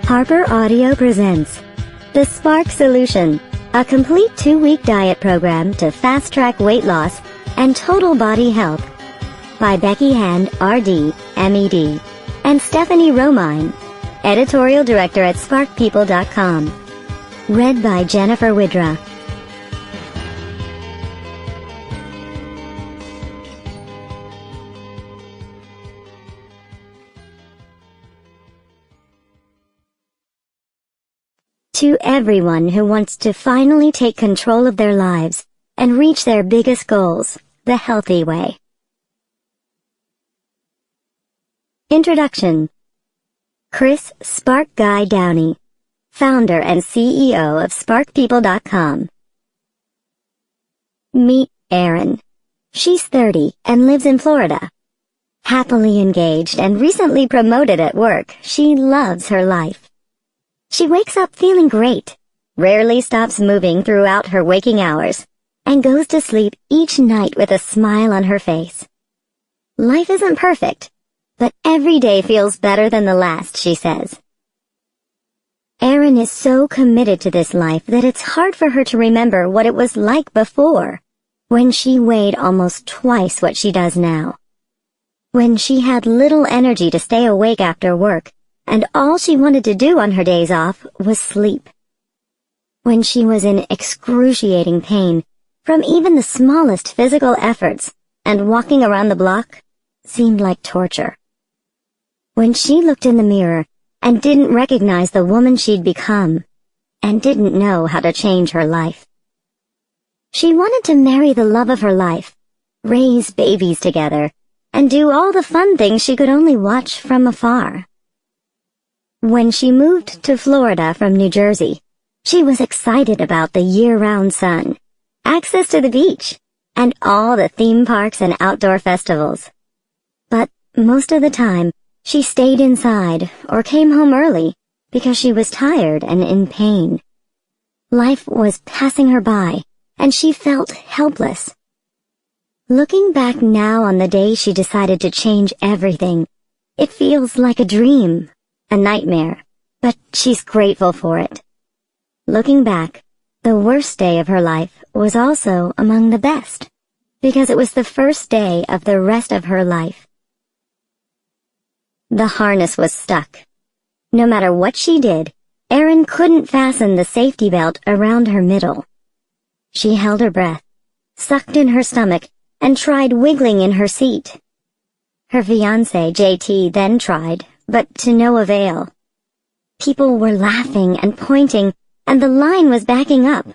Harper Audio presents The Spark Solution, a complete 2-week diet program to fast-track weight loss and total body health by Becky Hand, RD, MED, and Stepfanie Romine, editorial director at sparkpeople.com. Read by Jennifer Wydra. To everyone who wants to finally take control of their lives and reach their biggest goals the healthy way. Introduction. Chris Spark Guy Downey, founder and CEO of sparkpeople.com. Meet Erin. She's 30 and lives in Florida. Happily engaged and recently promoted at work, she loves her life. She wakes up feeling great, rarely stops moving throughout her waking hours, and goes to sleep each night with a smile on her face. Life isn't perfect, but every day feels better than the last, she says. Erin is so committed to this life that it's hard for her to remember what it was like before, when she weighed almost twice what she does now. When she had little energy to stay awake after work, and all she wanted to do on her days off was sleep. When she was in excruciating pain from even the smallest physical efforts, and walking around the block seemed like torture. When she looked in the mirror and didn't recognize the woman she'd become, and didn't know how to change her life. She wanted to marry the love of her life, raise babies together, and do all the fun things she could only watch from afar. When she moved to Florida from New Jersey, she was excited about the year-round sun, access to the beach, and all the theme parks and outdoor festivals. But most of the time, she stayed inside or came home early because she was tired and in pain. Life was passing her by, and she felt helpless. Looking back now on the day she decided to change everything, it feels like a dream. A nightmare, but she's grateful for it. Looking back, the worst day of her life was also among the best, because it was the first day of the rest of her life. The harness was stuck. No matter what she did, Erin couldn't fasten the safety belt around her middle. She held her breath, sucked in her stomach, and tried wiggling in her seat. Her fiancé, JT, then tried, but to no avail. People were laughing and pointing, and the line was backing up.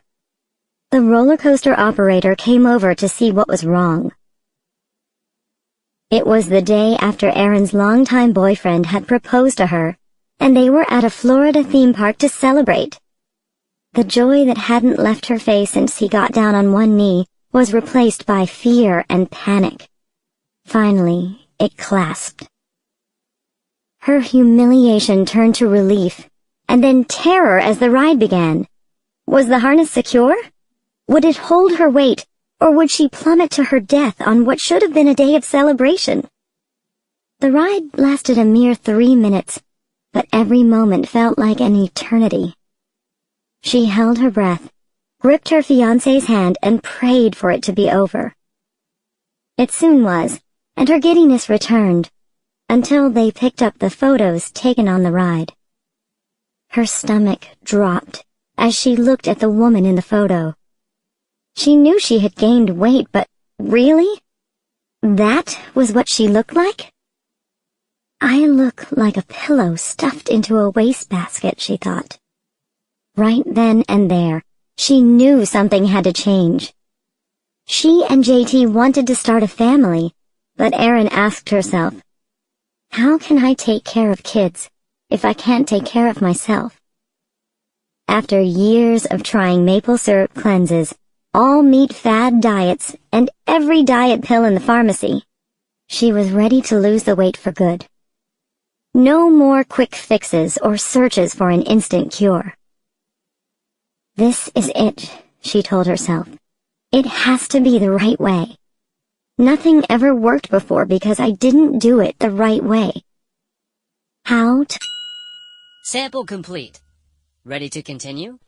The roller coaster operator came over to see what was wrong. It was the day after Erin's longtime boyfriend had proposed to her, and they were at a Florida theme park to celebrate. The joy that hadn't left her face since he got down on one knee was replaced by fear and panic. Finally, it clasped. Her humiliation turned to relief, and then terror as the ride began. Was the harness secure? Would it hold her weight, or would she plummet to her death on what should have been a day of celebration? The ride lasted a mere 3 minutes, but every moment felt like an eternity. She held her breath, gripped her fiancé's hand, and prayed for it to be over. It soon was, and her giddiness returned, until they picked up the photos taken on the ride. Her stomach dropped as she looked at the woman in the photo. She knew she had gained weight, but really? That was what she looked like? I look like a pillow stuffed into a wastebasket, she thought. Right then and there, she knew something had to change. She and JT wanted to start a family, but Erin asked herself, how can I take care of kids if I can't take care of myself? After years of trying maple syrup cleanses, all meat fad diets, and every diet pill in the pharmacy, she was ready to lose the weight for good. No more quick fixes or searches for an instant cure. This is it, she told herself. It has to be the right way. Nothing ever worked before because I didn't do it the right way. How to Sample complete. Ready to continue?